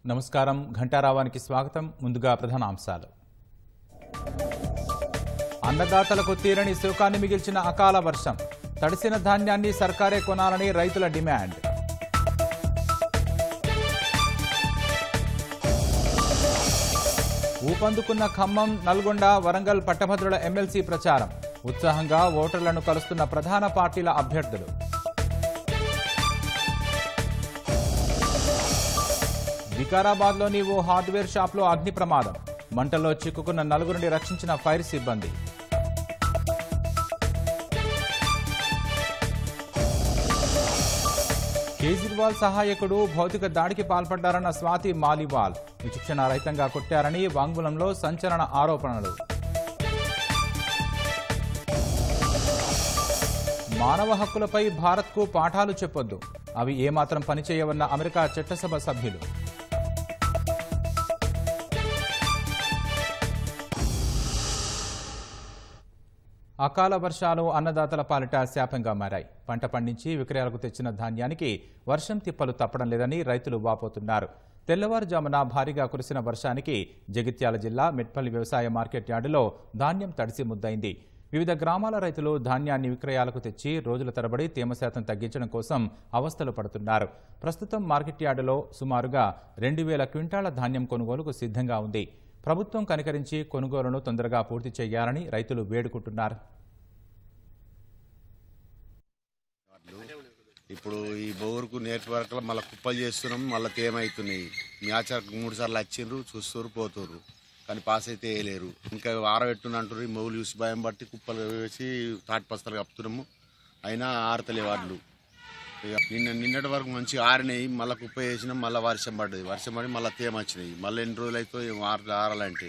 నమస్కారం ఘంటారావానికి స్వాగతం. ముందుగా ప్రధాన అంశాలు. అన్నదాతలకు తీరని శోకాన్ని మిగిల్చిన అకాల వర్షం. తడిసిన ధాన్యాన్ని సర్కారే కొనాలని రైతుల డిమాండ్. ఊపందుకున్న ఖమ్మం, నల్గొండ, వరంగల్ పట్టభద్రుల ఎమ్మెల్సీ ప్రచారం. ఉత్సాహంగా ఓటర్లను కలుస్తున్న ప్రధాన పార్టీల అభ్యర్థులు. వికారాబాద్లోని ఓ హార్డ్వేర్ షాప్లో అగ్ని ప్రమాదం. మంటల్లో చిక్కుకున్న నలుగురిని రక్షించిన ఫైర్ సిబ్బంది. కేజ్రీవాల్ సహాయకుడు భౌతిక దాడికి పాల్పడ్డారన్న స్వాతి మాలివాల్. విచక్షణారహితంగా కొట్టారని వాంగ్మూలంలో సంచలన ఆరోపణలు. మానవ హక్కులపై భారత్కు పాఠాలు చెప్పొద్దు, అవి ఏమాత్రం పనిచేయవన్న అమెరికా చట్టసభ సభ్యులు. అకాల వర్షాలు అన్నదాతల పాలిట శాపంగా మారాయి. పంట పండించి విక్రయాలకు తెచ్చిన ధాన్యానికి వర్షం తిప్పలు తప్పడం లేదని రైతులు వాపోతున్నారు. తెల్లవారుజామున భారీగా కురిసిన వర్షానికి జగిత్యాల జిల్లా మెట్పల్లి వ్యవసాయ మార్కెట్ యార్డులో ధాన్యం తడిసి ముద్దయింది. వివిధ గ్రామాల రైతులు ధాన్యాన్ని విక్రయాలకు తెచ్చి రోజుల తరబడి తేమ శాతం తగ్గించడం కోసం అవస్థలు పడుతున్నారు. ప్రస్తుతం మార్కెట్ యార్డులో సుమారుగా 2000 క్వింటాళ్ల ధాన్యం కొనుగోలుకు సిద్ధంగా ఉంది. ప్రభుత్వం కనికరించి కొనుగోలును తొందరగా పూర్తి చేయాలని రైతులు వేడుకుంటున్నారు. ఇప్పుడు ఈ బోరుకు నెట్వర్క్లో మళ్ళీ కుప్పలు చేస్తున్నాం, మళ్ళీ తేమవుతున్నాయి. మ్యాచర్కి 3 సార్లు వచ్చిండ్రు, చూస్తున్నారు, పోతుర్రు, కానీ పాస్ అయితే వేయలేరు. ఇంకా ఆరబెట్టునంటారు. ఈ మౌలు చూసి భయం బట్టి కుప్పలు వేసి తాటి పస్తలు కప్పుతున్నాము, అయినా ఆరతలే వాటిలు. ఇక నిన్నటి వరకు మంచిగా ఆరినాయి, మళ్ళీ కుప్ప వేసినాం, మళ్ళీ వర్షం పడ్డది. వర్షం పడి మళ్ళీ తేమ వచ్చినాయి. మళ్ళీ ఎన్ని రోజులు అయితే ఆరాలంటే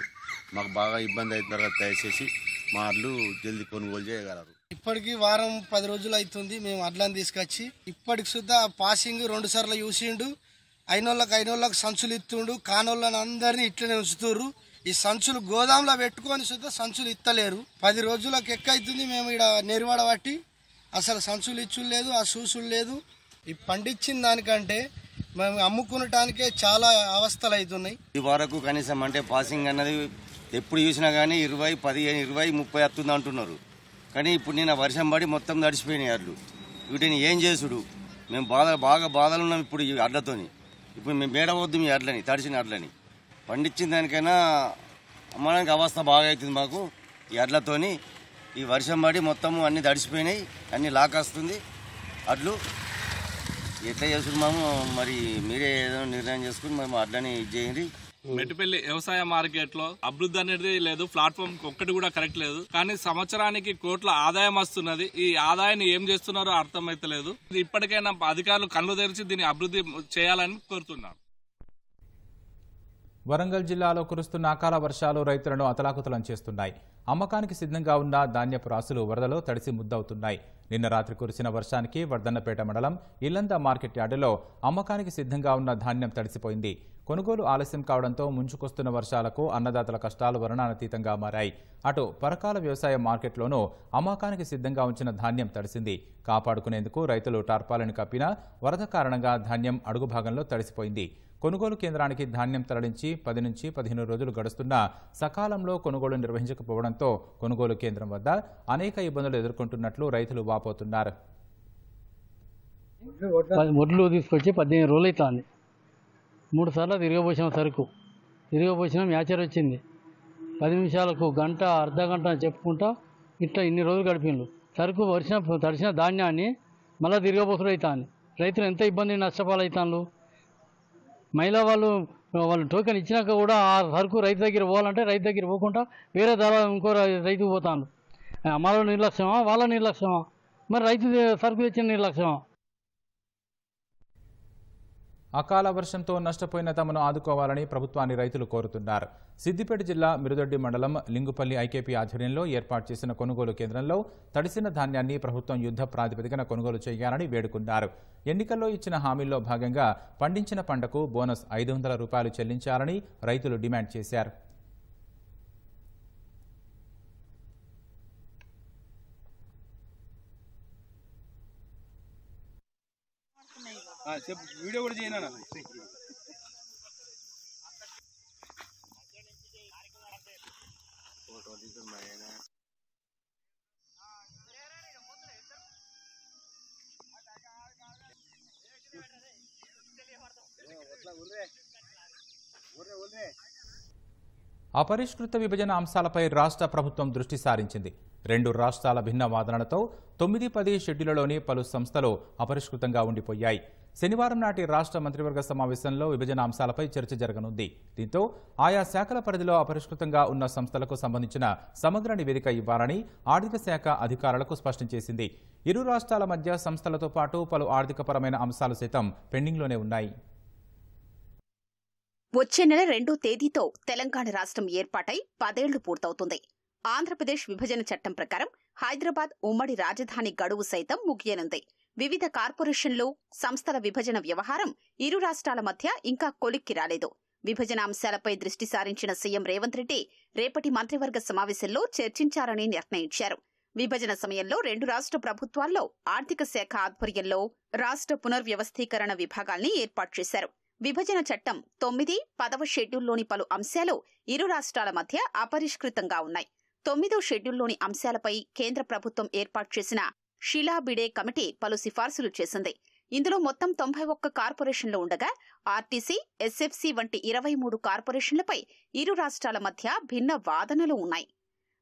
మాకు బాగా ఇబ్బంది అవుతుంది కదా. దయచేసి మా అడ్లు జల్దీ కొనుగోలు చేయగలరు. ఇప్పటికి వారం 10 రోజులు అవుతుంది మేము అడ్లను తీసుకొచ్చి. ఇప్పటికి సుద్ధా పాసింగ్ 2 సార్లు చూసిండు. అయినోళ్ళకి సంచులు ఇస్తుండు, కానోళ్ళని అందరినీ ఇట్లనే ఉంచుతుర్రు. ఈ సంచులు గోదాంలో పెట్టుకొని సుద్ధా సంచులు ఇత్తలేరు. 10 రోజులకు ఎక్కువైతుంది మేము ఇక్కడ నెరవాడ పట్టి. అసలు సంచులు ఇచ్చులు లేదు, ఆ సూసులు లేదు. ఈ పండించిన దానికంటే మేము అమ్ముకునటానికే చాలా అవస్థలు అవుతున్నాయి. ఈ వరకు కనీసం అంటే పాసింగ్ అన్నది ఎప్పుడు చూసినా కానీ 20, 15, 20, 30 వస్తుంది అంటున్నారు. కానీ ఇప్పుడు నేను వర్షం పడి మొత్తం తడిసిపోయినాయి అడ్లు. వీటిని ఏం చేసుడు? మేము బాగా బాధలు ఉన్నాం ఇప్పుడు ఈ అడ్లతోని. ఇప్పుడు మేము మేడవద్దు మీ అడ్లని, తడిసిన అడ్లని. పండించిన దానికైనా అమ్మడానికి అవస్థ బాగా అవుతుంది మాకు ఈ అడ్లతోని. ఈ వర్షం పడి మొత్తము అన్ని తడిసిపోయినాయి, అన్ని లాకేస్తుంది అడ్లు. ఎట్లా చేస్తున్నాము మరి, మీరే ఏదో నిర్ణయం చేసుకుని మేము అడ్లని చేయండి. మెట్టిపల్లి వ్యవసాయ మార్కెట్ లో అభివృద్ధి అనేది లేదు, ప్లాట్ఫామ్ ఒక్కటి కూడా కరెక్ట్ లేదు. కానీ సంవత్సరానికి కోట్ల ఆదాయం వస్తున్నది. ఈ ఆదాయాన్ని ఏం చేస్తున్నారో అర్థమైతలేదు. ఇప్పటికైనా అధికారులు కళ్ళు తెరిచి దీన్ని అభివృద్ధి చేయాలని కోరుతున్నారు. వరంగల్ జిల్లాలో కురుస్తున్న అకాల వర్షాలు రైతులను అతలాకుతలం చేస్తున్నాయి. అమ్మకానికి సిద్ధంగా ఉన్న ధాన్యపు రాసులు వరదలో తడిసి ముద్దవుతున్నాయి. నిన్న రాత్రి కురిసిన వర్షానికి వర్ధన్నపేట మండలం ఇల్లంద మార్కెట్ యార్డులో అమ్మకానికి సిద్ధంగా ఉన్న ధాన్యం తడిసిపోయింది. కొనుగోలు ఆలస్యం కావడంతో ముంచుకొస్తున్న వర్షాలకు అన్నదాతల కష్టాలు వర్ణనాతీతంగా మారాయి. అటు పరకాల వ్యవసాయ మార్కెట్లోనూ అమ్మకానికి సిద్ధంగా ఉంచిన ధాన్యం తడిసింది. కాపాడుకునేందుకు రైతులు టార్పాలను కప్పినా వరద కారణంగా ధాన్యం అడుగు భాగంలో తడిసిపోయింది. కొనుగోలు కేంద్రానికి ధాన్యం తరలించి 10 నుంచి 15 రోజులు గడుస్తున్నా సకాలంలో కొనుగోలు నిర్వహించకపోవడంతో కొనుగోలు కేంద్రం వద్ద అనేక ఇబ్బందులు ఎదుర్కొంటున్నట్లు రైతులు వాపోతున్నారు. ఒడ్లు తీసుకొచ్చి 18 రోజులు అవుతుంది. 3 సార్లు తిరగబోసాం. తిరగబోసినాం, మ్యాచర్ వచ్చింది. 10 నిమిషాలకు గంట, అర్ధ గంట అని చెప్పుకుంటా ఇట్లా ఇన్ని రోజులు గడిపిండు. సరుకు తడిసిన ధాన్యాన్ని మళ్ళీ తిరగబోసుడు అవుతుంది. రైతులు ఎంత ఇబ్బంది నష్టపాలవుతాను. మహిళా వాళ్ళు టోకెన్ ఇచ్చినాక కూడా ఆ సరుకు రైతు దగ్గర పోవాలంటే రైతు దగ్గర పోకుండా వేరే ధర ఇంకో రైతుకు పోతాను. అమ్మలో నిర్లక్ష్యమా, వాళ్ళ నిర్లక్ష్యమా, మరి రైతు సరుకు తెచ్చిన నిర్లక్ష్యమా? అకాల వర్షంతో నష్టపోయిన తమను ఆదుకోవాలని ప్రభుత్వాన్ని రైతులు కోరుతున్నారు. సిద్దిపేట జిల్లా మిరుదొడ్డి మండలం లింగుపల్లి ఐకేపీ ఆధ్వర్యంలో ఏర్పాటు చేసిన కొనుగోలు కేంద్రంలో తడిసిన ధాన్యాన్ని ప్రభుత్వం యుద్ధ ప్రాతిపదికన కొనుగోలు చేయాలని వేడుకున్నారు. ఎన్నికల్లో ఇచ్చిన హామీల్లో భాగంగా పండించిన పంటకు బోనస్ 500 రూపాయలు చెల్లించాలని రైతులు డిమాండ్ చేశారు. వీడియో కూడా చేయనా అపరిష్కృత విభజన అంశాలపై రాష్ట్ర ప్రభుత్వం దృష్టి సారించింది. 2 రాష్ట్రాల భిన్న వాదనలతో 9-10 షెడ్యూళ్లలోని పలు సంస్థలు అపరిష్కృతంగా ఉండిపోయాయి. శనివారం నాటి రాష్ట్ర మంత్రివర్గ సమావేశంలో విభజన అంశాలపై చర్చ జరగనుంది. దీంతో ఆయా శాఖల పరిధిలో అపరిష్కృతంగా ఉన్న సంస్థలకు సంబంధించిన సమగ్ర నివేదిక ఇవ్వాలని ఆర్థిక శాఖ అధికారులకు స్పష్టం చేసింది. ఇరు రాష్ట్రాల మధ్య సంస్థలతో పాటు పలు ఆర్థికపరమైన అంశాలు సైతం పెండింగ్లోనే ఉన్నాయి. వచ్చే నెల 2వ తేదీతో తెలంగాణ రాష్ట్రం ఏర్పాటై 10 ఏళ్లు పూర్తవుతుంది. ఆంధ్రప్రదేశ్ విభజన చట్టం ప్రకారం హైదరాబాద్ ఉమ్మడి రాజధాని గడువు సైతం ముగియనుంది. వివిధ కార్పొరేషన్లు, సంస్థల విభజన వ్యవహారం ఇరు రాష్ట్రాల మధ్య ఇంకా కొలిక్కి రాలేదు. విభజన అంశాలపై దృష్టి సారించిన సీఎం రేవంత్ రెడ్డి రేపటి మంత్రివర్గ సమావేశంలో చర్చించారని నిర్ణయించారు. విభజన సమయంలో 2 రాష్ట్ర ప్రభుత్వాల్లో ఆర్థిక శాఖ ఆధ్వర్యంలో రాష్ట్ర పునర్వ్యవస్థీకరణ విభాగాల్ని ఏర్పాటు చేశారు. విభజన చట్టం 9, 10వ షెడ్యూల్లోని పలు అంశాలు ఇరు రాష్ట్రాల మధ్య అపరిష్కృతంగా ఉన్నాయి. 9వ షెడ్యూల్లోని అంశాలపై కేంద్ర ప్రభుత్వం ఏర్పాటు చేసిన షీలా బిడే కమిటీ పలు సిఫార్సులు చేసింది. ఇందులో మొత్తం 91 కార్పొరేషన్లు ఉండగా ఆర్టీసీ, ఎస్ఎఫ్సీ వంటి 23 కార్పొరేషన్లపై ఇరు రాష్ట్రాల మధ్య భిన్న వాదనలు ఉన్నాయి.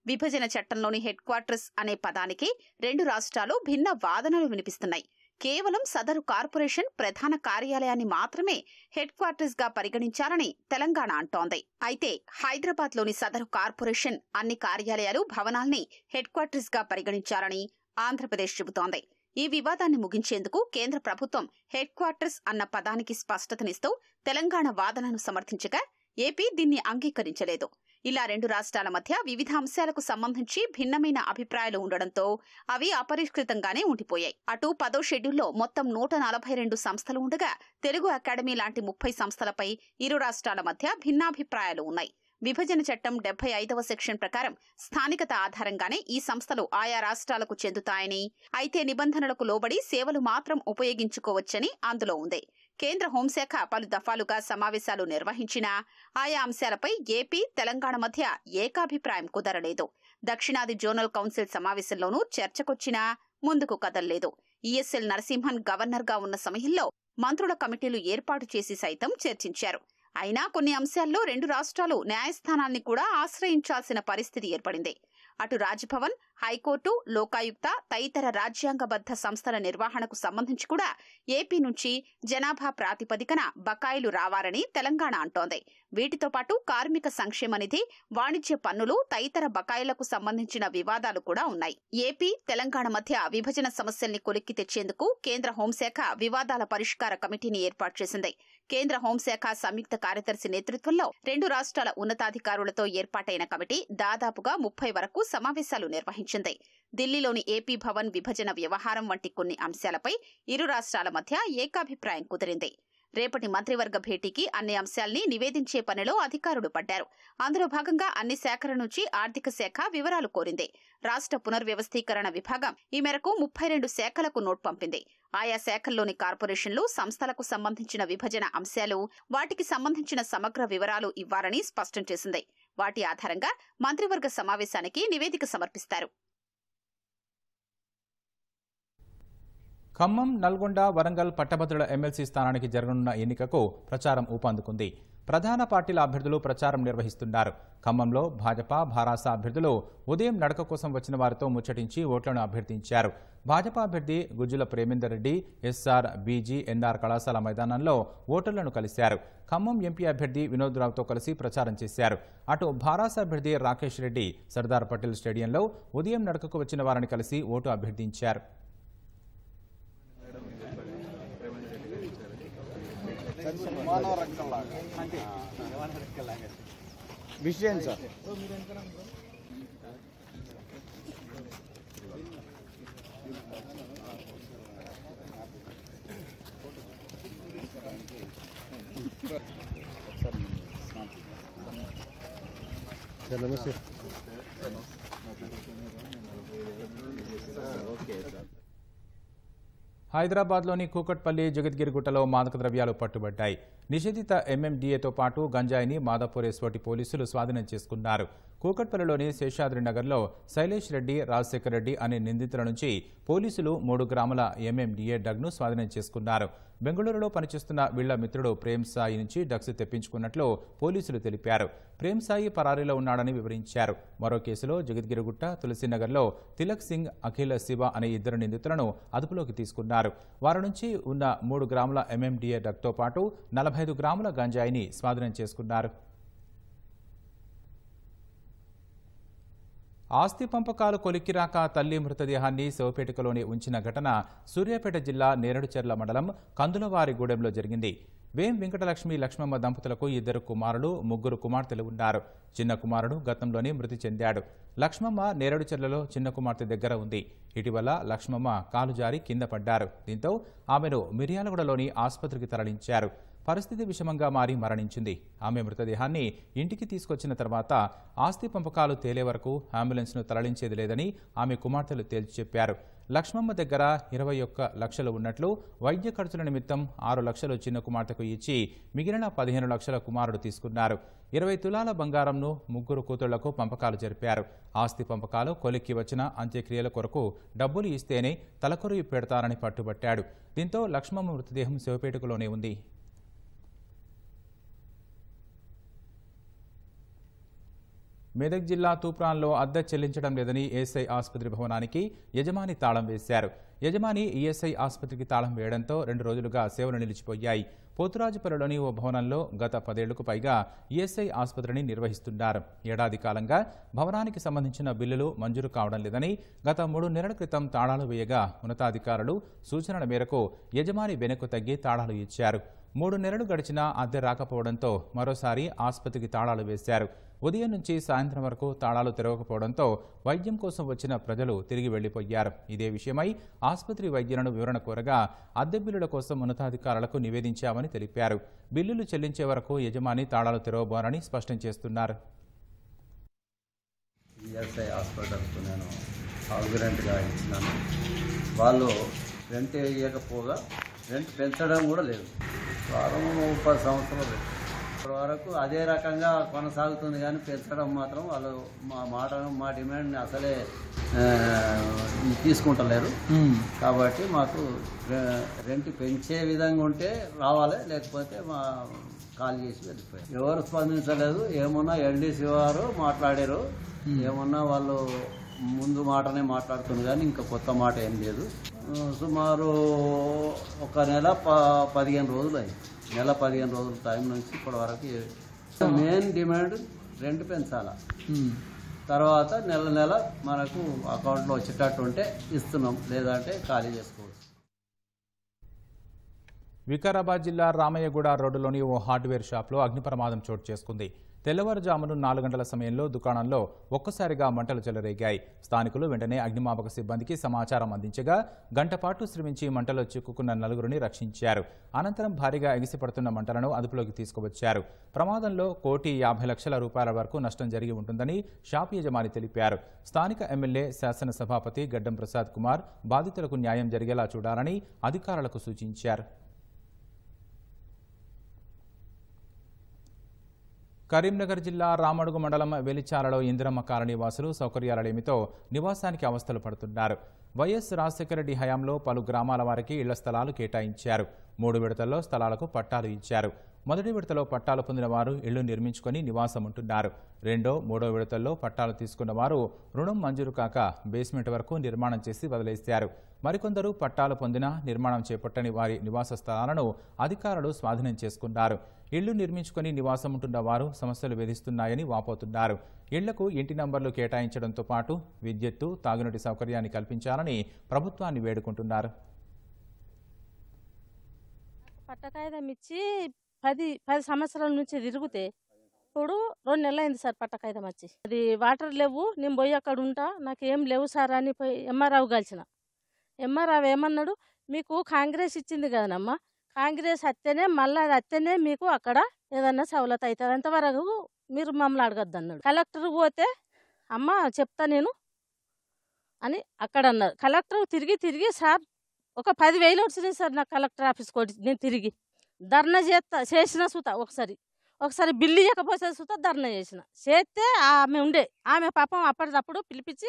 విభజన చట్టంలోని హెడ్ క్వార్టర్స్ అనే పదానికి 2 రాష్ట్రాలు భిన్న వాదనలు వినిపిస్తున్నాయి. కేవలం సదరు కార్పొరేషన్ ప్రధాన కార్యాలయాన్ని మాత్రమే హెడ్ క్వార్టర్స్ గా పరిగణించాలని తెలంగాణ అంటోంది. అయితే హైదరాబాద్లోని సదరు కార్పొరేషన్ అన్ని కార్యాలయాలు, భవనాల్ని హెడ్ క్వార్టర్స్ గా పరిగణించాలని ఆంధ్రప్రదేశ్ చెబుతోంది. ఈ వివాదాన్ని ముగించేందుకు కేంద్ర ప్రభుత్వం హెడ్ క్వార్టర్స్ అన్న పదానికి స్పష్టతనిస్తూ తెలంగాణ వాదనను సమర్థించగా ఏపీ దీన్ని అంగీకరించలేదు. ఇలా 2 రాష్ట్రాల మధ్య వివిధ అంశాలకు సంబంధించి భిన్నమైన అభిప్రాయాలు ఉండడంతో అవి అపరిష్కృతంగానే ఉండిపోయాయి. అటు 10వ షెడ్యూల్లో మొత్తం 142 సంస్థలు ఉండగా తెలుగు అకాడమీ లాంటి 30 సంస్థలపై ఇరు రాష్ట్రాల మధ్య భిన్నాభిప్రాయాలు ఉన్నాయి. విభజన చట్టం 75వ సెక్షన్ ప్రకారం స్థానికత ఆధారంగానే ఈ సంస్థలు ఆయా రాష్ట్రాలకు చెందుతాయని, అయితే నిబంధనలకు లోబడి సేవలు మాత్రం ఉపయోగించుకోవచ్చని అందులో ఉంది. కేంద్ర హోంశాఖ పలు దఫాలుగా సమావేశాలు నిర్వహించినా ఆయా అంశాలపై ఏపీ, తెలంగాణ మధ్య ఏకాభిప్రాయం కుదరలేదు. దక్షిణాది జోనల్ కౌన్సిల్ సమావేశంలోనూ చర్చకొచ్చినా ముందుకు కదల్లేదు. ఈఎస్ఎల్ నరసింహన్ గవర్నర్గా ఉన్న సమయంలో మంత్రుల కమిటీలు ఏర్పాటు చేసి సైతం చర్చించారు. అయినా కొన్ని అంశాల్లో 2 రాష్ట్రాలు న్యాయస్థానాల్ని కూడా ఆశ్రయించాల్సిన పరిస్థితి ఏర్పడింది. అటు రాజ్భవన్, హైకోర్టు, లోకాయుక్త తదితర రాజ్యాంగబద్ధ సంస్థల నిర్వహణకు సంబంధించి కూడా ఏపీ నుంచి జనాభా ప్రాతిపదికన బకాయిలు రావాలని తెలంగాణ అంటోంది. వీటితో పాటు కార్మిక సంక్షేమ నిధి, వాణిజ్య పన్నులు తదితర బకాయిలకు సంబంధించిన వివాదాలు కూడా ఉన్నాయి. ఏపీ, తెలంగాణ మధ్య విభజన సమస్యల్ని కొలిక్కి తెచ్చేందుకు కేంద్ర హోంశాఖ వివాదాల పరిష్కార కమిటీని ఏర్పాటు చేసింది. కేంద్ర హోంశాఖ సంయుక్త కార్యదర్శి నేతృత్వంలో 2 రాష్ట్రాల ఉన్నతాధికారులతో ఏర్పాటైన కమిటీ దాదాపుగా 30 వరకు సమావేశాలు నిర్వహించింది. ఢిల్లీలోని ఏపీ భవన్ విభజన వ్యవహారం వంటి కొన్ని అంశాలపై ఇరు రాష్ట్రాల మధ్య ఏకాభిప్రాయం కుదిరింది. రేపటి మంత్రివర్గ భేటీకి అన్ని అంశాల్ని నివేదించే పనిలో అధికారులు పడ్డారు. అందులో భాగంగా అన్ని శాఖల నుంచి ఆర్థిక శాఖ వివరాలు కోరింది. రాష్ట్ర పునర్వ్యవస్థీకరణ విభాగం ఈ మేరకు 32 శాఖలకు నోట్ పంపింది. ఆయా శాఖల్లోని కార్పొరేషన్లు, సంస్థలకు సంబంధించిన విభజన అంశాలు, వాటికి సంబంధించిన సమగ్ర వివరాలు ఇవ్వాలని స్పష్టం చేసింది. వాటి ఆధారంగా మంత్రివర్గ సమావేశానికి నివేదిక సమర్పిస్తారు. ఖమ్మం, నల్గొండ, వరంగల్ పట్టభద్రుల ఎమ్మెల్సీ స్థానానికి జరగనున్న ఎన్నికకు ప్రచారం ఊపందుకుంది. ప్రధాన పార్టీల అభ్యర్థులు ప్రచారం నిర్వహిస్తున్నారు. ఖమ్మంలో భాజపా, భారాస అభ్యర్థులు ఉదయం నడక కోసం వచ్చిన వారితో ముచ్చటించి ఓట్లను అభ్యర్థించారు. భాజపా అభ్యర్థి Gujjula Premender Reddy SR, BG, NR కళాశాల మైదానంలో ఓటర్లను కలిశారు. ఖమ్మం ఎంపీ అభ్యర్థి వినోద్ రావుతో కలిసి ప్రచారం చేశారు. అటు భారాస అభ్యర్థి రాకేష్ రెడ్డి సర్దార్ పటేల్ స్టేడియంలో ఉదయం నడకకు వచ్చిన వారిని కలిసి ఓటు అభ్యర్థించారు. విషయం సార్ నమస్తే. హైదరాబాద్లోని కూకట్పల్లి, జగద్గిరిగుట్టలో మాదక ద్రవ్యాలు పట్టుబడ్డాయి. నిషేధిత ఎంఎండీఏతో పాటు గంజాయిని మాదాపూర్ ఎస్ఓటి పోలీసులు స్వాధీనం చేసుకున్నారు. కూకట్పల్లిలోని శేషాద్రి నగర్లో శైలేష్ రెడ్డి, రాజశేఖర్ రెడ్డి అనే నిందితుల నుంచి పోలీసులు 3 గ్రాముల ఎంఎండీఏ డ్రగ్ను స్వాధీనం చేసుకున్నారు. బెంగళూరులో పనిచేస్తున్న వీళ్ల మిత్రుడు ప్రేమ్ సాయి నుంచి డ్రగ్స్ తెప్పించుకున్నట్లు పోలీసులు తెలిపారు. ప్రేమ్ సాయి పరారీలో ఉన్నాడని వివరించారు. మరో కేసులో జగద్గిరిగుట్ట, తులసీనగర్లో తిలక్ సింగ్, అఖిల్ శివ అనే 2 నిందితులను అదుపులోకి తీసుకున్నారు. వారి నుంచి ఉన్న 3 గ్రాముల MMDA డ్రగ్తో పాటు 45 గ్రాముల గంజాయిని స్వాధీనం చేసుకున్నారు. ఆస్తి పంపకాలు కొలిక్కిరాక తల్లి మృతదేహాన్ని శవపేటికలోనే ఉంచిన ఘటన సూర్యాపేట జిల్లా నేరేడుచెర్ల మండలం కందులవారిగూడెంలో జరిగింది. వేం వెంకటలక్ష్మి లక్ష్మమ్మ దంపతులకు 2 కుమారులు, 3 కుమార్తెలు ఉన్నారు. చిన్న కుమారుడు గతంలోనే మృతి చెందాడు. లక్ష్మమ్మ నేరేడుచెర్లలో చిన్న కుమార్తె దగ్గర ఉంది. ఇటీవల లక్ష్మమ్మ కాలు జారి కింద పడ్డారు. దీంతో ఆమెను మిర్యాలగూడలోని ఆసుపత్రికి తరలించారు. పరిస్థితి విషమంగా మారి మరణించింది. ఆమె మృతదేహాన్ని ఇంటికి తీసుకొచ్చిన తర్వాత ఆస్తి పంపకాలు తేలే వరకు అంబులెన్స్ను తరలించేది లేదని ఆమె కుమార్తెలు తేల్చి చెప్పారు. లక్ష్మమ్మ దగ్గర 21 లక్షలు ఉన్నట్లు, వైద్య ఖర్చుల నిమిత్తం 6 లక్షలు చిన్న కుమార్తెకు ఇచ్చి మిగిలిన 15 లక్షల కుమారుడు తీసుకున్నారు. 20 తులాల బంగారంను 3 కూతుళ్లకు పంపకాలు జరిపారు. ఆస్తి పంపకాలు కొలిక్కి వచ్చిన అంత్యక్రియల కొరకు డబ్బులు ఇస్తేనే తలకొరువు పెడతారని పట్టుబట్టాడు. దీంతో లక్ష్మమ్మ మృతదేహం శివపేటకులోనే ఉంది. మెదక్ జిల్లా తూప్రాన్లో అద్దె చెల్లించడం లేదని ESI ఆసుపత్రి భవనానికి యజమాని తాళం వేశారు. యజమాని ESI ఆసుపత్రికి తాళం వేయడంతో 2 రోజులుగా సేవలు నిలిచిపోయాయి. పోతురాజుపల్లిలోని ఓ భవనంలో గత 10 ఏళ్లకు పైగా ESI ఆసుపత్రిని నిర్వహిస్తున్నారు. ఏడాది కాలంగా భవనానికి సంబంధించిన బిల్లులు మంజూరు కావడం లేదని గత 3 నెలల క్రితం తాళాలు వేయగా ఉన్నతాధికారులు సూచనల మేరకు యజమాని వెనక్కు తగ్గి తాళాలు ఇచ్చారు. 3 నెలలు గడిచినా అద్దె రాకపోవడంతో మరోసారి ఆసుపత్రికి తాళాలు వేశారు. ఉదయం నుంచి సాయంత్రం వరకు తాళాలు తెరవకపోవడంతో వైద్యం కోసం వచ్చిన ప్రజలు తిరిగి వెళ్లిపోయారు. ఇదే విషయమై ఆసుపత్రి వైద్యులను వివరణ కోరగా అద్దె బిల్లుల కోసం ఉన్నతాధికారులకు నివేదించామని తెలిపారు. బిల్లులు చెల్లించే వరకు యజమాని తాళాలు తెరవబోరని స్పష్టం చేస్తున్నారు. ESI హాస్పిటల్కు నేను హౌస్ రెంట్గా ఇచ్చినాను. వాళ్ళు రెంట్ ఇవ్వకపోగా రెంట్ పెంచడం కూడా లేదు. వారం 10 సంవత్సరాలు ఇప్పటి వరకు అదే రకంగా కొనసాగుతుంది. కానీ పెంచడం మాత్రం వాళ్ళు మా డిమాండ్ని అసలే తీసుకుంటలేరు. కాబట్టి మాకు రెంట్ పెంచే విధంగా ఉంటే రావాలి, లేకపోతే కాల్ చేసి వెళ్ళిపోయారు. ఎవరు స్పందించలేదు. ఏమన్నా LDC వారు మాట్లాడారు. ఏమన్నా వాళ్ళు ముందు మాటనే మాట్లాడుతున్నారు కానీ ఇంకా కొత్త మాట ఏం లేదు. సుమారు 1 నెల 15 రోజులు అయింది. 15 రోజుల టైం నుంచి ఇప్పటి వరకు మెయిన్ డిమాండ్ రెంట్ పెంచాల. తర్వాత నెల మనకు అకౌంట్లో వచ్చేటట్టు ఉంటే ఇస్తున్నాం, లేదంటే ఖాళీ చేసుకోవచ్చు. వికారాబాద్ జిల్లా రామయ్యగూడ రోడ్డులోని ఓ హార్డ్వేర్ షాప్లో అగ్ని ప్రమాదం చోటు చేసుకుంది. తెల్లవారుజామున 4 గంటల సమయంలో దుకాణంలో ఒక్కసారిగా మంటలు చెలరేగాయి. స్థానికులు వెంటనే అగ్నిమాపక సిబ్బందికి సమాచారం అందించగా గంటపాటు శ్రమించి మంటలో చిక్కుకున్న 4గురిని రక్షించారు. అనంతరం భారీగా ఎగిసిపడుతున్న మంటలను అదుపులోకి తీసుకువచ్చారు. ప్రమాదంలో ₹1,50,00,000 వరకు నష్టం జరిగి ఉంటుందని షాప్ యజమాని తెలిపారు. స్థానిక ఎమ్మెల్యే, శాసనసభాపతి గడ్డం ప్రసాద్ కుమార్ బాధితులకు న్యాయం జరిగేలా చూడాలని అధికారులకు సూచించారు. కరీంనగర్ జిల్లా రామడుగు మండలం వెలిచాలలో ఇందిరమ్మ కాలనీ వాసులు సౌకర్యాల లేమితో నివాసానికి అవస్థలు పడుతున్నారు. వైఎస్ రాజశేఖర రెడ్డి హయాంలో పలు గ్రామాల వారికి ఇళ్ల స్థలాలు కేటాయించారు. 3 విడతల్లో స్థలాలకు పట్టాలు ఇచ్చారు. మొదటి విడతలో పట్టాలు పొందిన వారు ఇళ్లు నిర్మించుకుని నివాసం ఉంటున్నారు. 2, 3 విడతల్లో పట్టాలు తీసుకున్న వారు రుణం మంజూరు కాక బేస్మెంట్ వరకు నిర్మాణం చేసి వదిలేశారు. మరికొందరు పట్టాలు పొందినా నిర్మాణం చేపట్టని వారి నివాస స్థలాలను అధికారులు స్వాధీనం చేసుకున్నారు. ఇళ్లు నిర్మించుకుని నివాసం ఉంటున్న వారు సమస్యలు వేధిస్తున్నాయని వాపోతున్నారు. ఇళ్లకు ఇంటి నంబర్లు కేటాయించడంతో పాటు విద్యుత్తు, తాగునీటి సౌకర్యాన్ని కల్పించాలని ప్రభుత్వాన్ని వేడుకుంటున్నారు. పట్టకాయిదం ఇచ్చి 10 సంవత్సరాల నుంచి తిరిగితే ఇప్పుడు 2 నెలలు అయింది సార్ పట్టకాయిదం వచ్చి. అది వాటర్ లేవు, నేను పోయి అక్కడ ఉంటా, నాకేం లేవు సార్ అని పోయి ఎంఆర్ఆవు కలిసిన. ఎంఆర్ఆవు ఏమన్నాడు, మీకు కాంగ్రెస్ ఇచ్చింది కదనమ్మా, కాంగ్రెస్ అత్తేనే మళ్ళీ అది అత్తేనే మీకు అక్కడ ఏదన్నా సవలత అవుతుంది, అంతవరకు మీరు మమ్మల్ని అడగద్దు అన్నాడు. కలెక్టర్ పోతే అమ్మ చెప్తా నేను అని అక్కడ అన్నారు. కలెక్టర్ తిరిగి సార్ ఒక 10,000 వచ్చినాయి సార్ నాకు కలెక్టర్ ఆఫీస్కి వచ్చి. నేను తిరిగి ధర్నా చేసిన సూత ఒకసారి బిల్లు ఇవ్వకపోతే సూత ధర్నా చేస్తే ఆమె ఉండే, ఆమె పాపం అప్పటికప్పుడు పిలిపించి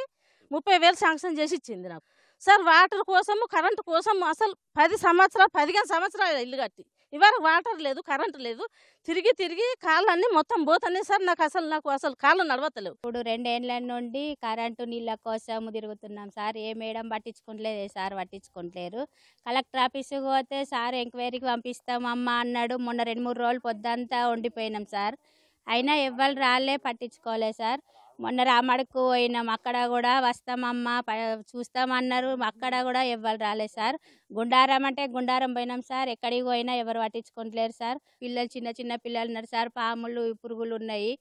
30,000 శాంక్షన్ చేసి ఇచ్చింది నాకు. సార్ వాటర్ కోసము కరెంటు కోసం అసలు 15 సంవత్సరాలు ఇల్లు కట్టి ఇవాళ వాటర్ లేదు, కరెంటు లేదు. తిరిగి తిరిగి కాళ్ళన్నీ మొత్తం పోతున్నాయి సార్. నాకు అసలు కాళ్ళు నడవతలేవు. ఇప్పుడు 2 ఏళ్ల నుండి కరెంటు నీళ్ళ కోసం తిరుగుతున్నాం సార్. ఏ మేడం పట్టించుకుంటలేదు సార్, పట్టించుకుంటలేరు. కలెక్టర్ ఆఫీస్కి పోతే సార్ ఎంక్వైరీకి పంపిస్తామమ్మా అన్నాడు. మొన్న 2-3 రోజులు పొద్దంతా ఉండిపోయినాం సార్. అయినా ఎవ్వరు రాలే, పట్టించుకోలే సార్. మొన్న రామడుకు పోయినాం, అక్కడ కూడా వస్తామమ్మా చూస్తామన్నారు. అక్కడ కూడా ఎవ్వరు రాలేదు సార్. గుండారం అంటే గుండారం పోయినాం సార్. ఎక్కడికి పోయినా ఎవరు పట్టించుకుంటలేరు సార్. పిల్లలు చిన్న పిల్లలు ఉన్నారు సార్. పాములు పురుగులు ఉన్నాయి.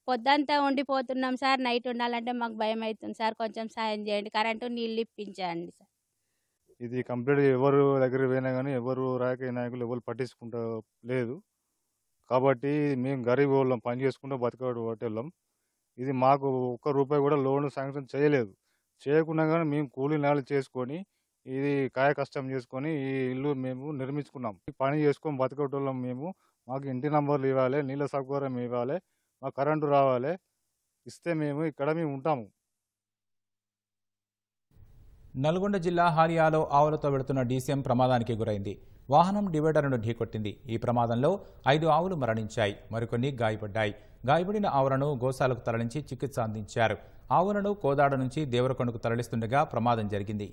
పొద్దంతా ఉండిపోతున్నాం సార్. నైట్ ఉండాలంటే మాకు భయం అవుతుంది సార్. కొంచెం సాయం చేయండి, కరెంటు నీళ్ళు ఇప్పించండి సార్. ఇది కంప్లీట్ ఎవరు దగ్గర పోయినా కానీ ఎవరు రాజకీయ నాయకులు ఎవరు పట్టించుకుంటా లేదు. కాబట్టి మేము గరీబ్ వాళ్ళం, పని చేసుకుంటూ బతకడం. ఇది మాకు ₹1 కూడా లోన్ శాంక్షన్ చేయలేదు. చేయకుండా కానీ మేము కూలీ నాలు చేసుకొని ఇది కాయ కష్టం చేసుకొని ఈ ఇల్లు మేము నిర్మించుకున్నాం. పని చేసుకొని బతకటోళ్ళం మేము. మాకు ఇంటి నంబర్లు ఇవ్వాలి, నీళ్ళ సౌకర్యం ఇవ్వాలి, మాకు కరెంటు రావాలి. ఇస్తే మేము ఇక్కడ ఉంటాము. నల్గొండ జిల్లా హాలియాలో ఆవులతో వెళుతున్న డీసీఎం ప్రమాదానికి గురైంది. వాహనం డివైడర్ను ఢీకొట్టింది. ఈ ప్రమాదంలో 5 ఆవులు మరణించాయి, మరికొన్ని గాయపడ్డాయి. గాయపడిన ఆవులను గోశాలకు తరలించి చికిత్స అందించారు. ఆవులను కోదాడ నుంచి దేవరకొండకు తరలిస్తుండగా ప్రమాదం జరిగింది.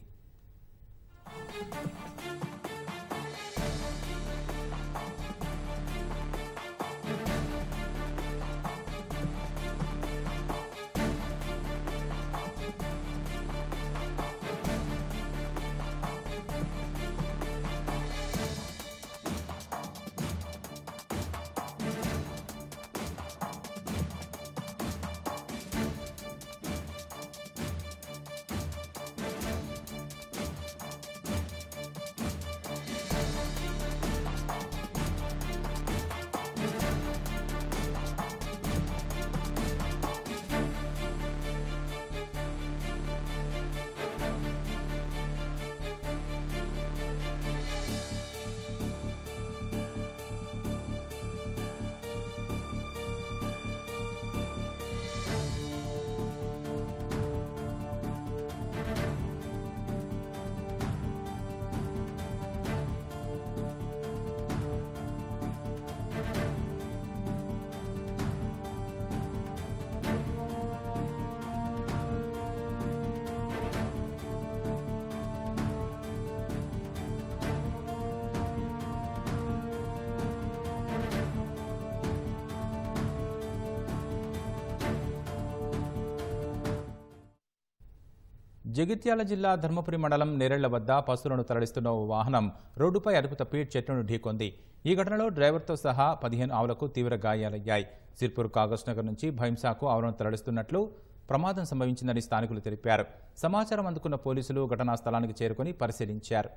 జగిత్యాల జిల్లా ధర్మపురి మండలం నేరెళ్ల వద్ద పశువులను తరలిస్తున్న ఓ వాహనం రోడ్డుపై అదుపు తప్పి చెట్టును ఢీకొంది. ఈ ఘటనలో డ్రైవర్తో సహా 15 ఆవులకు తీవ్ర గాయాలయ్యాయి. సిర్పూర్ కాగజ్ నగర్ నుంచి భైంసాకు ఆవులను తరలిస్తున్నట్లు ప్రమాదం సంభవించిందని స్థానికులు తెలిపారు. సమాచారం అందుకున్న పోలీసులు ఘటనా స్థలానికి చేరుకుని పరిశీలించారు.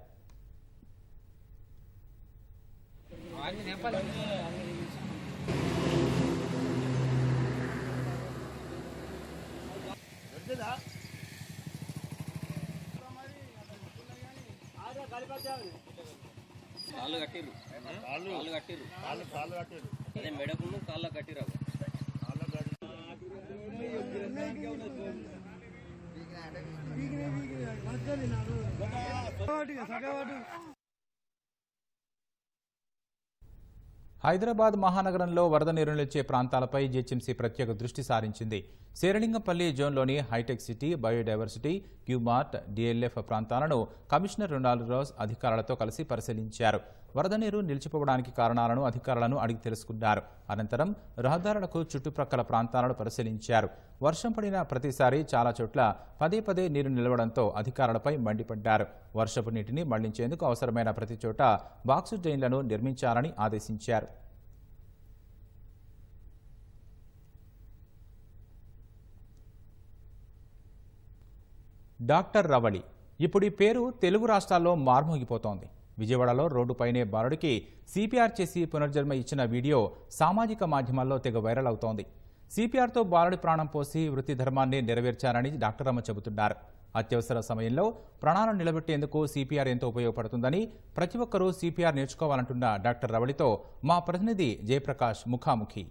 కాళ్ళు కట్టిరు అదే మెడకు కాళ్ళ కట్టిరా. హైదరాబాద్ మహానగరంలో వరద నీరు నిలిచే ప్రాంతాలపై జీహెచ్ఎంసీ ప్రత్యేక దృష్టి సారించింది. శేరలింగంపల్లి జోన్లోని హైటెక్ సిటీ, బయోడైవర్సిటీ, క్యూమార్ట్, డిఎల్ఎఫ్ ప్రాంతాలను కమిషనర్ రొనాల్డ్ రోజ్ అధికారులతో కలిసి పరిశీలించారు. వరద నీరు నిలిచిపోవడానికి కారణాలను అధికారులను అడిగి తెలుసుకున్నారు. అనంతరం రహదారులకు చుట్టుప్రక్కల ప్రాంతాలను పరిశీలించారు. వర్షం పడిన ప్రతిసారి చాలా చోట్ల పదే నీరు నిలవడంతో అధికారులపై మండిపడ్డారు. వర్షపు నీటిని మళ్లించేందుకు అవసరమైన ప్రతి చోట బాక్సు డ్రైన్లను నిర్మించాలని ఆదేశించారు. డాక్టర్ రవళి ఇప్పుడు ఈ పేరు తెలుగు రాష్ట్రాల్లో మార్మోగిపోతోంది. విజయవాడలో రోడ్డుపైనే బాలుడికి సిపిఆర్ చేసి పునర్జన్మ ఇచ్చిన వీడియో సామాజిక మాధ్యమాల్లో తెగ వైరల్ అవుతోంది. సిపిఆర్తో బాలుడి ప్రాణం పోసి వృత్తి ధర్మాన్ని నెరవేర్చారని డాక్టర్ అమ్మ చెబుతున్నారు. అత్యవసర సమయంలో ప్రాణాలను నిలబెట్టేందుకు సిపిఆర్ ఎంతో ఉపయోగపడుతుందని, ప్రతి ఒక్కరూ సిపిఆర్ నేర్చుకోవాలంటున్న డాక్టర్ రవళితో మా ప్రతినిధి జయప్రకాష్ ముఖాముఖి.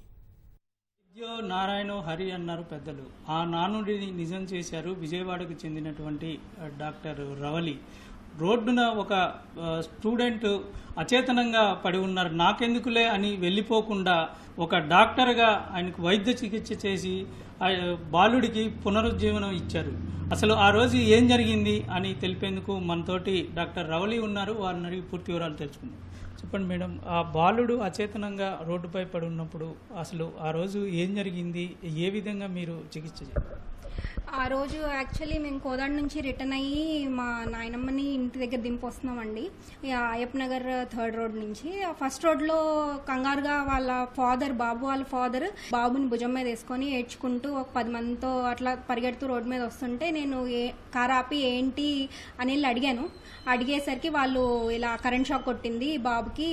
నారాయణ హరి అన్నారు పెద్దలు. ఆ నానుడిని నిజం చేశారు విజయవాడకు చెందినటువంటి డాక్టర్ రవలి. రోడ్డున ఒక స్టూడెంట్ అచేతనంగా పడి ఉన్నారు, నాకెందుకులే అని వెళ్ళిపోకుండా ఒక డాక్టర్గా ఆయనకు వైద్య చికిత్స చేసి బాలుడికి పునరుజ్జీవనం ఇచ్చారు. అసలు ఆ రోజు ఏం జరిగింది అని తెలిపేందుకు మనతోటి డాక్టర్ రవలి ఉన్నారు. వారిని అడిగి పూర్తి వివరాలు తెలుసుకుందాం. చెప్పండి మేడం, ఆ బాలుడు అచేతనంగా రోడ్డుపై పడి ఉన్నప్పుడు అసలు ఆ రోజు ఏం జరిగింది, ఏ విధంగా మీరు చికిత్స చేశారు? ఆ రోజు యాక్చువల్లీ మేము కోదాడ నుంచి రిటర్న్ అయ్యి మా నాయనమ్మని ఇంటి దగ్గర దింపొస్తున్నామండి, అయ్యప్ప నగర్ 3rd రోడ్ నుంచి. ఫస్ట్ రోడ్లో కంగారుగా వాళ్ళ ఫాదర్, బాబు వాళ్ళ ఫాదర్ బాబుని భుజం మీద వేసుకొని ఏడ్చుకుంటూ ఒక 10 మందితో అట్లా పరిగెడుతూ రోడ్డు మీద వస్తుంటే నేను కార్ ఆపి ఏంటి అని అడిగాను. అడిగేసరికి వాళ్ళు ఇలా కరెంట్ షాక్ కొట్టింది, బాబుకి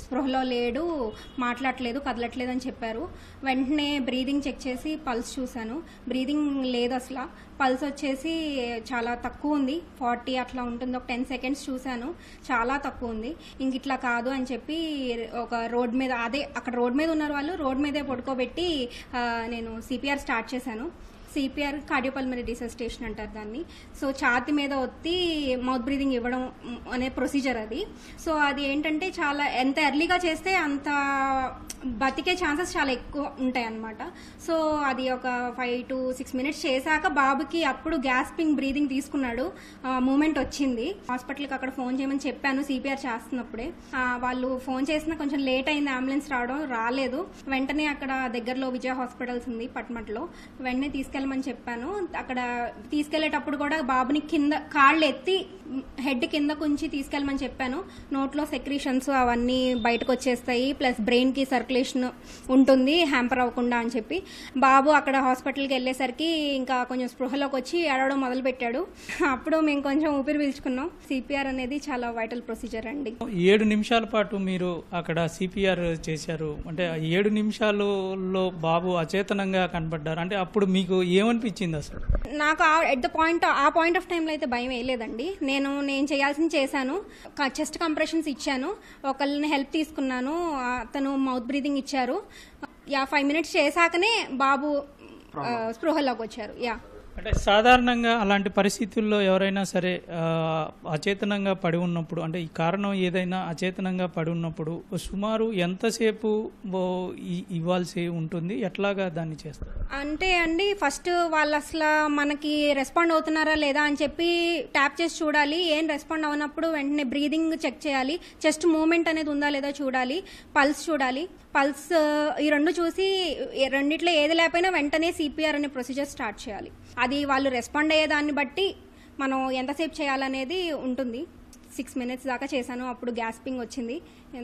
స్పృహలో లేడు, మాట్లాడట్లేదు, కదలట్లేదు అని చెప్పారు. వెంటనే బ్రీదింగ్ చెక్ చేసి పల్స్ చూశాను, బ్రీదింగ్ లేదు అసలు. పల్స్ వచ్చేసి చాలా తక్కువ ఉంది, 40 అట్లా ఉంటుంది. ఒక 10 సెకండ్స్ చూశాను, చాలా తక్కువ ఉంది. ఇంక ఇట్లా కాదు అని చెప్పి ఒక రోడ్ మీద, అక్కడ రోడ్ మీద ఉన్నారు వాళ్ళు, రోడ్ మీదే పడుకోబెట్టి నేను సిపిఆర్ స్టార్ట్ చేశాను. సిపిఆర్ కార్డియోపల్మనరీ రిససిటేషన్ అంటారు దాన్ని. సో ఛాతి మీద ఒత్తి మౌత్ బ్రీదింగ్ ఇవ్వడం అనే ప్రొసీజర్ అది. సో అది ఏంటంటే చాలా ఎంత ఎర్లీగా చేస్తే అంత బతికే ఛాన్సెస్ చాలా ఎక్కువ ఉంటాయి అన్నమాట. సో అది ఒక 5 to 6 minutes చేశాక బాబుకి అప్పుడు గ్యాస్పింగ్ బ్రీదింగ్ తీసుకున్నాడు, మూమెంట్ వచ్చింది. హాస్పిటల్కి అక్కడ ఫోన్ చేయమని చెప్పాను సిపిఆర్ చేస్తున్నప్పుడే. వాళ్ళు ఫోన్ చేసినా కొంచెం లేట్ అయింది, అంబులెన్స్ రాలేదు. వెంటనే అక్కడ దగ్గరలో విజయ హాస్పిటల్స్ ఉంది పట్మట్లో, వెంటనే తీసుకెళ్ళమని చెప్పాను. అక్కడ తీసుకెళ్లేటప్పుడు కూడా బాబుని కింద కాళ్ళు ఎత్తి హెడ్ కింద కుంచి తీసుకెళ్ళమని చెప్పాను. నోట్లో సెక్రీషన్స్ అవన్నీ బయటకు వచ్చేస్తాయి, ప్లస్ బ్రెయిన్ కి సర్క్యులేషన్ ఉంటుంది హ్యాంపర్ అవ్వకుండా అని చెప్పి. బాబు అక్కడ హాస్పిటల్కి వెళ్ళేసరికి ఇంకా కొంచెం స్పృహలోకి వచ్చి ఏడవడం మొదలు పెట్టాడు. అప్పుడు మేము కొంచెం ఊపిరి పీల్చుకున్నాం. సిపిఆర్ అనేది చాలా వైటల్ ప్రొసీజర్ అండి. 7 నిమిషాల పాటు మీరు అక్కడ సిపిఆర్ చేశారు. అంటే 7 నిమిషాలలో బాబు అచేతనంగా కనబడ్డారు. అంటే అప్పుడు మీకు ఏమనిపించింది అసలు? నాకు ఆ పాయింట్ ఆఫ్ టైంలో అయితే భయం వేయలేదండి. నేను చేయాల్సింది చేశాను. చెస్ట్ కంప్రెషన్స్ ఇచ్చాను, ఒకళ్ళని హెల్ప్ తీసుకున్నాను, అతను మౌత్ బ్రీదింగ్ ఇచ్చారు. 5 minutes చేశాకనే బాబు స్పృహలోకి వచ్చారు. అంటే సాధారణంగా అలాంటి పరిస్థితుల్లో ఎవరైనా సరే అచేతనంగా పడి ఉన్నప్పుడు, అంటే ఈ కారణం ఏదైనా అచేతనంగా పడి ఉన్నప్పుడు సుమారు ఎంతసేపు ఇవ్వాల్సి ఉంటుంది, ఎట్లాగా దాన్ని చేస్తారు? అంటే అండి, ఫస్ట్ వాళ్ళు అసలు మనకి రెస్పాండ్ అవుతున్నారా లేదా అని చెప్పి ట్యాప్ చేసి చూడాలి. ఏం రెస్పాండ్ అవునప్పుడు వెంటనే బ్రీదింగ్ చెక్ చేయాలి, చెస్ట్ మూవ్మెంట్ అనేది ఉందా లేదా చూడాలి, పల్స్ చూడాలి. పల్స్ ఈ రెండు చూసి రెండిట్లో ఏది లేకపోయినా వెంటనే సిపిఆర్ అనే ప్రొసీజర్ స్టార్ట్ చేయాలి. అది వాళ్ళు రెస్పాండ్ అయ్యేదాన్ని బట్టి మనం ఎంతసేపు చేయాలనేది ఉంటుంది. 6 minutes దాకా చేశాను, అప్పుడు గ్యాస్పింగ్ వచ్చింది.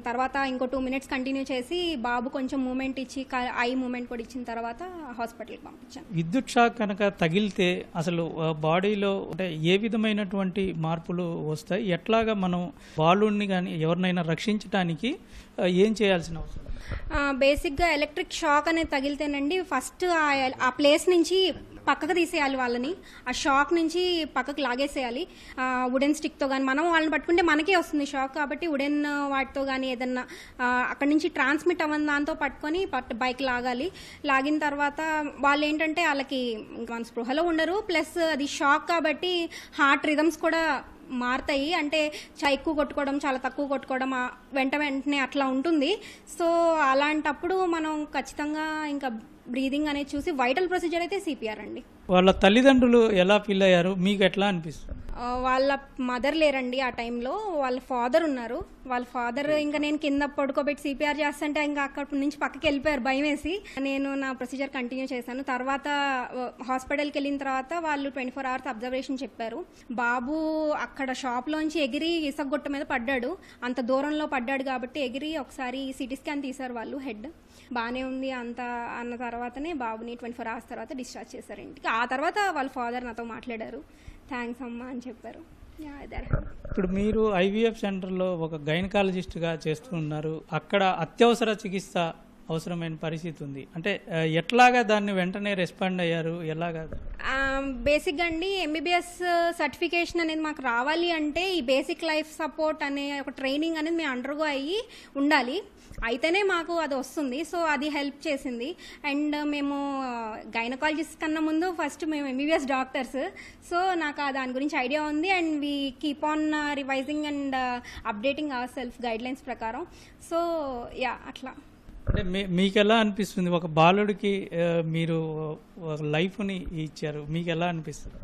తర్వాత ఇంకో 2 minutes కంటిన్యూ చేసి బాబు కొంచెం మూమెంట్ ఇచ్చి ఐ మూమెంట్ కూడా ఇచ్చిన తర్వాత హాస్పిటల్కి పంపించాను. విద్యుత్ షాక్ కనుక తగిలితే అసలు బాడీలో అంటే ఏ విధమైనటువంటి మార్పులు వస్తాయి, ఎట్లాగా మనం బాలుడిని కానీ ఎవరినైనా రక్షించడానికి ఏం చేయాల్సిన అవసరం? బేసిక్గా ఎలక్ట్రిక్ షాక్ అనేది తగిలితేనండి ఫస్ట్ ఆ ప్లేస్ నుంచి పక్కకు తీసేయాలి వాళ్ళని, ఆ షాక్ నుంచి పక్కకు లాగేసేయాలి వుడెన్ స్టిక్తో కానీ. మనం వాళ్ళని పట్టుకుంటే మనకే వస్తుంది షాక్, కాబట్టి వుడెన్ వాటితో కానీ ఏదన్నా అక్కడి నుంచి ట్రాన్స్మిట్ అవ్వని దాంతో పట్టుకొని బైక్ లాగాలి. లాగిన తర్వాత వాళ్ళు ఏంటంటే వాళ్ళకి మన స్పృహలో ఉండరు, ప్లస్ అది షాక్ కాబట్టి హార్ట్ రిథమ్స్ కూడా మారుతాయి. అంటే చాలా ఎక్కువ కొట్టుకోవడం, చాలా తక్కువ కొట్టుకోవడం, వెంటనే అట్లా ఉంటుంది. సో అలాంటప్పుడు మనం ఖచ్చితంగా ఇంకా బ్రీదింగ్ అనేది చూసి వైటల్ ప్రొసీజర్ అయితే సిపిఆర్ అండి. వాళ్ళ తల్లిదండ్రులు ఎలా ఫీల్ అయ్యారు, మీకు ఎట్లా అనిపిస్తుంది? వాళ్ళ మదర్ లేరండి ఆ టైంలో, వాళ్ళ ఫాదర్ ఉన్నారు. వాళ్ళ ఫాదర్ ఇంకా నేను కింద పడుకోబెట్టి సిపిఆర్ చేస్తుంటే ఇంకా అక్కడి నుంచి పక్కకి వెళ్ళిపోయారు భయం వేసి. నేను నా ప్రొసీజర్ కంటిన్యూ చేశాను. తర్వాత హాస్పిటల్కి వెళ్ళిన తర్వాత వాళ్ళు 24 hours అబ్జర్వేషన్ చెప్పారు. బాబు అక్కడ షాప్లోంచి ఎగిరి ఇసగొట్ట మీద పడ్డాడు, అంత దూరంలో పడ్డాడు కాబట్టి ఎగిరి ఒకసారి సిటీ స్కాన్ తీశారు వాళ్ళు, హెడ్ బాగానే ఉంది అంత అన్న తర్వాతనే బాబుని 24 hours తర్వాత డిశ్చార్జ్ చేశారు ఇంటికి. ఆ తర్వాత వాళ్ళ ఫాదర్ నాతో మాట్లాడారు, థ్యాంక్స్ అమ్మా అని చెప్పారు. ఇప్పుడు మీరు ఐవీఎఫ్ సెంటర్లో ఒక గైనకాలజిస్ట్గా చేస్తూ ఉన్నారు. అక్కడ అత్యవసర చికిత్స అవసరమైన పరిస్థితి ఉంది, అంటే ఎట్లాగా దాన్ని వెంటనే రెస్పాండ్ అయ్యారు, ఎలాగా? బేసిక్గా అండి ఎంబీబీఎస్ సర్టిఫికేషన్ అనేది మాకు రావాలి అంటే ఈ బేసిక్ లైఫ్ సపోర్ట్ అనే ఒక ట్రైనింగ్ అనేది మేము అండర్గో అయ్యి ఉండాలి. అయితేనే మాకు అది వస్తుంది. సో అది హెల్ప్ చేసింది. అండ్ మేము గైనకాలజిస్ట్ కన్నా ముందు ఫస్ట్ మేము MBBS డాక్టర్స్. సో నాకు దాని గురించి ఐడియా ఉంది. And we keep on revising and updating our self guidelines ప్రకారం. సో యా అట్లా. అంటే మీకు ఎలా అనిపిస్తుంది, ఒక బాలుడికి మీరు లైఫ్ని ఇచ్చారు, మీకు ఎలా అనిపిస్తుంది?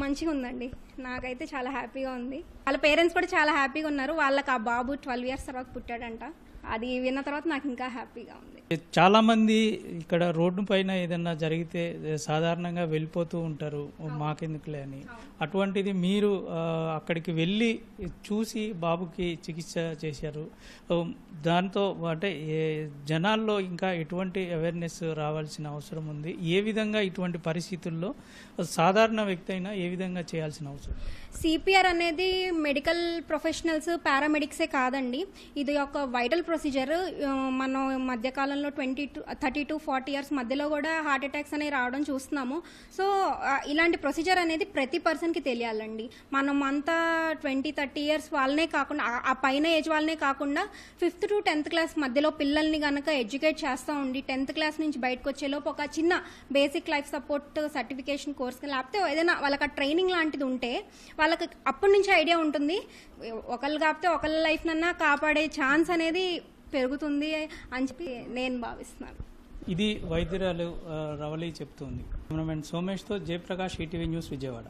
మంచిగా ఉందండి, నాకైతే చాలా హ్యాపీగా ఉంది. వాళ్ళ పేరెంట్స్ కూడా చాలా హ్యాపీగా ఉన్నారు. వాళ్ళకి ఆ బాబు 12 years తర్వాత పుట్టాడంట. అది విన్న తర్వాత నాకు ఇంకా హ్యాపీగా ఉంది. చాలా మంది ఇక్కడ రోడ్డు పైన ఏదన్నా జరిగితే సాధారణంగా వెళ్ళిపోతూ ఉంటారు, మాకెందుకులే అని. అటువంటిది మీరు అక్కడికి వెళ్ళి చూసి బాబుకి చికిత్స చేశారు. దాంతో అంటే జనాల్లో ఇంకా ఎటువంటి అవేర్నెస్ రావాల్సిన అవసరం ఉంది? ఏ విధంగా ఇటువంటి పరిస్థితుల్లో సాధారణ వ్యక్తి అయినా ఏ విధంగా చేయాల్సిన అవసరం? CPR అనేది మెడికల్ ప్రొఫెషనల్స్, పారామెడిక్సే కాదండి. ఇది ఒక వైటల్ ప్రొసీజర్. మనం మధ్యకాలంలో 30 to 40 years మధ్యలో కూడా హార్ట్ అటాక్స్ అనేవి రావడం చూస్తున్నాము. సో ఇలాంటి ప్రొసీజర్ అనేది ప్రతి పర్సన్కి తెలియాలండి. మనం అంతా 20-30 years వాళ్ళనే కాకుండా, ఆ పైన ఏజ్ వాళ్ళనే కాకుండా 5th to 10th class మధ్యలో పిల్లల్ని కనుక ఎడ్యుకేట్ చేస్తూ ఉండి 10th class నుంచి బయటకు వచ్చేలోపు ఒక చిన్న basic life support certification course లేకపోతే ఏదైనా వాళ్ళకి ట్రైనింగ్ లాంటిది ఉంటే వాళ్ళకి అప్పటి నుంచి ఐడియా ఉంటుంది. ఒకళ్ళు కాకపోతే ఒకళ్ళ లైఫ్ నన్నా కాపాడే ఛాన్స్ అనేది పెరుగుతుంది అని చెప్పి నేను భావిస్తున్నాను. ఇది వైద్యురాలు రవలి చెప్తుంది. కెమెరామెన్ సోమేష్తో జయప్రకాష్, ఈటీవీ న్యూస్, విజయవాడ.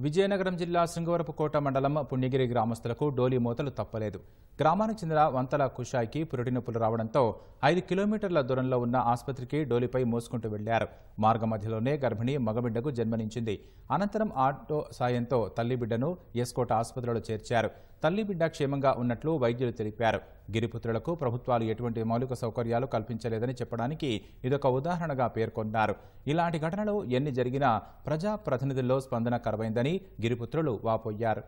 విజయనగరం జిల్లా శృంగవరపుకోట మండలం పుణ్యగిరి గ్రామస్తులకు డోలీ మోతలు తప్పలేదు. గ్రామానికి చెందిన వంతల కుషాయికి పురిటి నొప్పులు రావడంతో 5 కిలోమీటర్ల దూరంలో ఉన్న ఆసుపత్రికి డోలీపై మోసుకుంటూ వెళ్లారు. మార్గ మధ్యలోనే గర్భిణి మగబిడ్డకు జన్మనించింది. అనంతరం ఆటో సాయంతో తల్లిబిడ్డను ఎస్కోట ఆసుపత్రిలో చేర్చారు. తల్లిబిడ్డ క్షేమంగా ఉన్నట్లు వైద్యులు తెలిపారు. గిరిపుత్రులకు ప్రభుత్వాలు ఎటువంటి మౌలిక సౌకర్యాలు కల్పించలేదని చెప్పడానికి ఇదొక ఉదాహరణగా పేర్కొన్నారు. ఇలాంటి ఘటనలు ఎన్ని జరిగినా ప్రజాప్రతినిధుల్లో స్పందన కరువైందని గిరిపుత్రులు వాపోయారు.